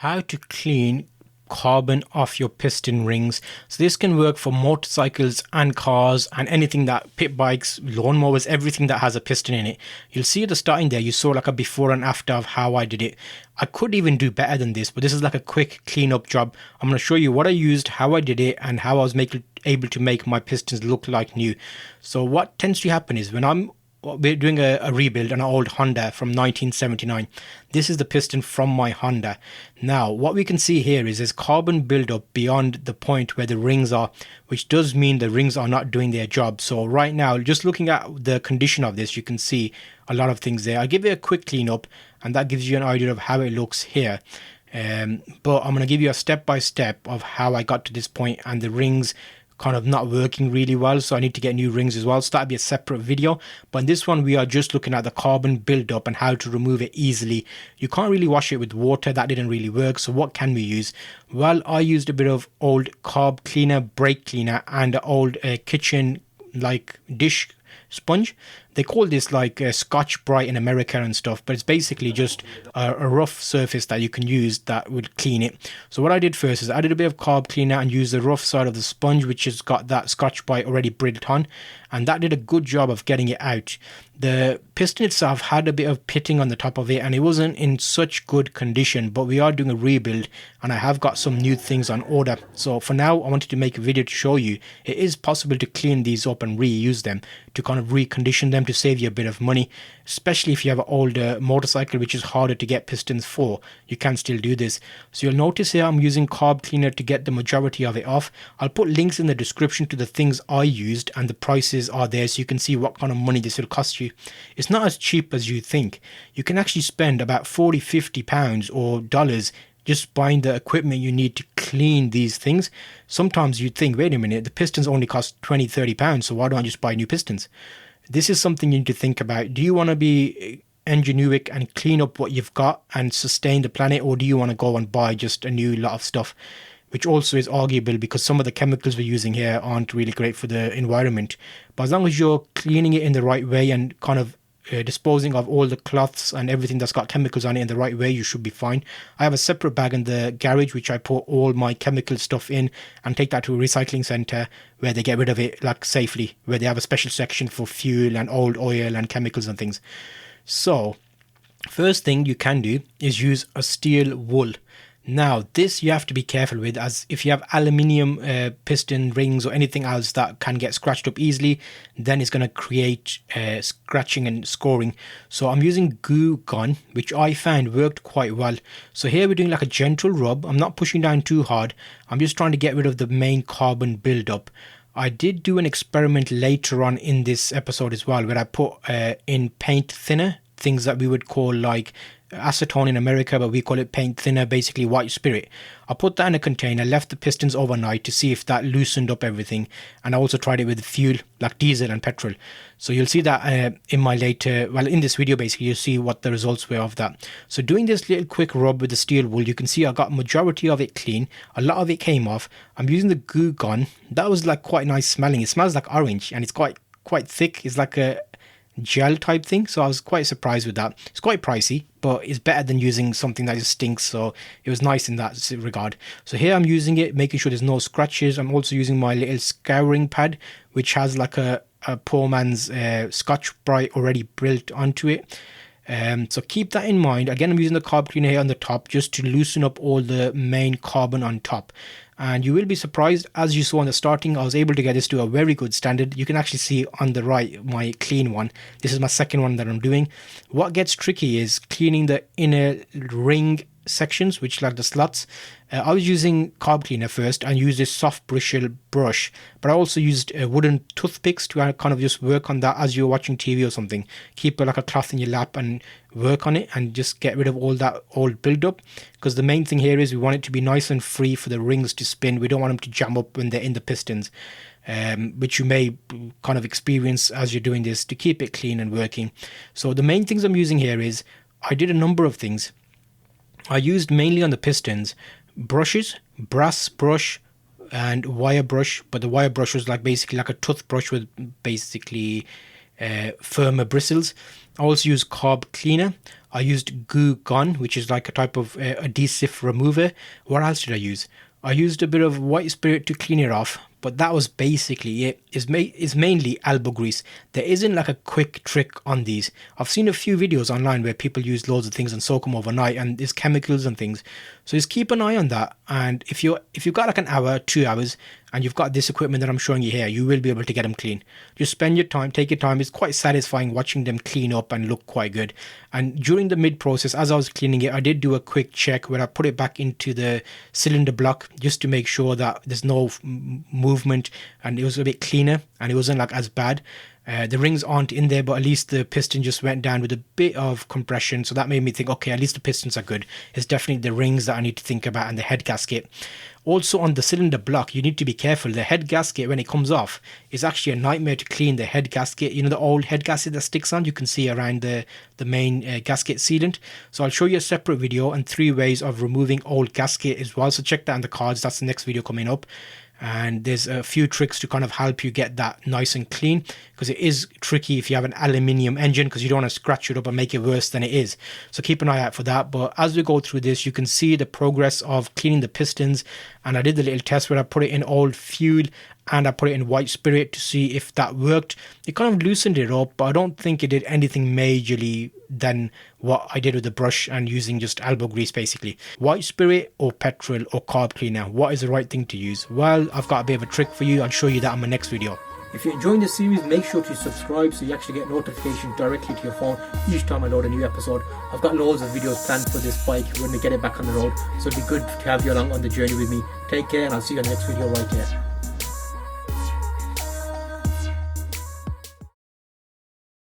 How to clean carbon off your piston rings. So this can work for motorcycles and cars and anything that pit bikes, lawnmowers, everything that has a piston in it. You'll see at the starting there, you saw like a before and after of how I did it. I could even do better than this, but this is like a quick cleanup job. I'm going to show you what I used, how I did it, and how I was able to make my pistons look like new. So what tends to happen is when we're doing a rebuild on an old Honda from 1979. This is the piston from my Honda. Now, what we can see here is there's carbon buildup beyond the point where the rings are, which does mean the rings are not doing their job. So right now, just looking at the condition of this, you can see a lot of things there. I'll give it a quick cleanup, and that gives you an idea of how it looks here. But I'm going to give you a step-by-step of how I got to this point, and the rings kind of not working really well, so I need to get new rings as well. So that'll be a separate video, but in this one we are just looking at the carbon buildup and how to remove it easily. You can't really wash it with water, that didn't really work. So what can we use? Well, I used a bit of old carb cleaner, brake cleaner, and an old kitchen like dish sponge. They call this like Scotch Brite in America and stuff, but it's basically just a rough surface that you can use that would clean it. So what I did first is I added a bit of carb cleaner and used the rough side of the sponge, which has got that Scotch Brite already bridled on, and that did a good job of getting it out. The piston itself had a bit of pitting on the top of it, and it wasn't in such good condition, but we are doing a rebuild and I have got some new things on order. So for now, I wanted to make a video to show you it is possible to clean these up and reuse them, to kind of recondition them to save you a bit of money, especially if you have an older motorcycle which is harder to get pistons for. You can still do this. So you'll notice here I'm using carb cleaner to get the majority of it off. I'll put links in the description to the things I used, and the prices are there so you can see what kind of money this will cost you. It's not as cheap as you think. You can actually spend about 40-50 pounds or dollars just buying the equipment you need to clean these things. Sometimes you'd think, wait a minute, the pistons only cost 20-30 pounds, so why don't I just buy new pistons? This is something you need to think about. Do you want to be ingenuitive and clean up what you've got and sustain the planet, or do you want to go and buy just a new lot of stuff, which also is arguable because some of the chemicals we're using here aren't really great for the environment. But as long as you're cleaning it in the right way and kind of disposing of all the cloths and everything that's got chemicals on it in the right way, you should be fine. I have a separate bag in the garage which I put all my chemical stuff in and take that to a recycling center where they get rid of it like safely, where they have a special section for fuel and old oil and chemicals and things. So first thing you can do is use a steel wool. Now this you have to be careful with, as if you have aluminium piston rings or anything else that can get scratched up easily, then it's going to create scratching and scoring. So I'm using glue gun, which I found worked quite well. So here we're doing like a gentle rub. I'm not pushing down too hard. I'm just trying to get rid of the main carbon buildup. I did do an experiment later on in this episode as well, where I put in paint thinner, things that we would call like acetone in America, but we call it paint thinner, basically white spirit. I put that in a container, left the pistons overnight to see if that loosened up everything, and I also tried it with fuel like diesel and petrol. So you'll see that in my later, well, in this video basically you'll see what the results were of that. So doing this little quick rub with the steel wool, you can see I got majority of it clean, a lot of it came off. I'm using the glue gun. That was like quite nice smelling. It smells like orange and it's quite thick. It's like a gel type thing, so I was quite surprised with that. It's quite pricey, but it's better than using something that just stinks, so it was nice in that regard. So here I'm using it, making sure there's no scratches. I'm also using my little scouring pad, which has like a poor man's Scotch Brite already built onto it. So keep that in mind. Again, I'm using the carb cleaner here on the top just to loosen up all the main carbon on top. And you will be surprised, as you saw in the starting, I was able to get this to a very good standard. You can actually see on the right my clean one. This is my second one that I'm doing. What gets tricky is cleaning the inner ring sections, which like the slots. I was using carb cleaner first and used this soft bristle brush, but I also used wooden toothpicks to kind of just work on that as you're watching TV or something. Keep like a cloth in your lap and work on it and just get rid of all that old build-up, because the main thing here is we want it to be nice and free for the rings to spin. We don't want them to jam up when they're in the pistons, which you may kind of experience as you're doing this, to keep it clean and working. So the main things I'm using here is I did a number of things. I used mainly on the pistons brushes, brass brush and wire brush, but the wire brush was like basically like a toothbrush with basically firmer bristles. I also use carb cleaner. I used Goo Gone, which is like a type of adhesive remover. What else did I use? I used a bit of white spirit to clean it off, but that was basically it. It's mainly elbow grease. There isn't like a quick trick on these. I've seen a few videos online where people use loads of things and soak them overnight, and there's chemicals and things. So just keep an eye on that. And if you've got like an hour, 2 hours, and you've got this equipment that I'm showing you here, you will be able to get them clean. Just spend your time, take your time. It's quite satisfying watching them clean up and look quite good. And during the mid process, as I was cleaning it, I did do a quick check where I put it back into the cylinder block just to make sure that there's no movement, and it was a bit cleaner and it wasn't like as bad. The rings aren't in there, but at least the piston just went down with a bit of compression, so that made me think, okay, at least the pistons are good. It's definitely the rings that I need to think about, and the head gasket. Also on the cylinder block, you need to be careful. The head gasket, when it comes off, is actually a nightmare to clean. The head gasket, you know, the old head gasket that sticks on, you can see around the main gasket sealant. So I'll show you a separate video and 3 ways of removing old gasket as well, so check that in the cards. That's the next video coming up. And there's a few tricks to kind of help you get that nice and clean, because it is tricky if you have an aluminium engine, because you don't want to scratch it up and make it worse than it is. So keep an eye out for that. But as we go through this, you can see the progress of cleaning the pistons, and I did the little test where I put it in old fuel and I put it in white spirit to see if that worked. It kind of loosened it up, but I don't think it did anything majorly than what I did with the brush and using just elbow grease basically. White spirit or petrol or carb cleaner, what is the right thing to use? Well, I've got a bit of a trick for you. I'll show you that in my next video. If you're enjoying this series, make sure to subscribe so you actually get notifications directly to your phone each time I load a new episode. I've got loads of videos planned for this bike when we get it back on the road, so it'd be good to have you along on the journey with me. Take care, and I'll see you in the next video right here.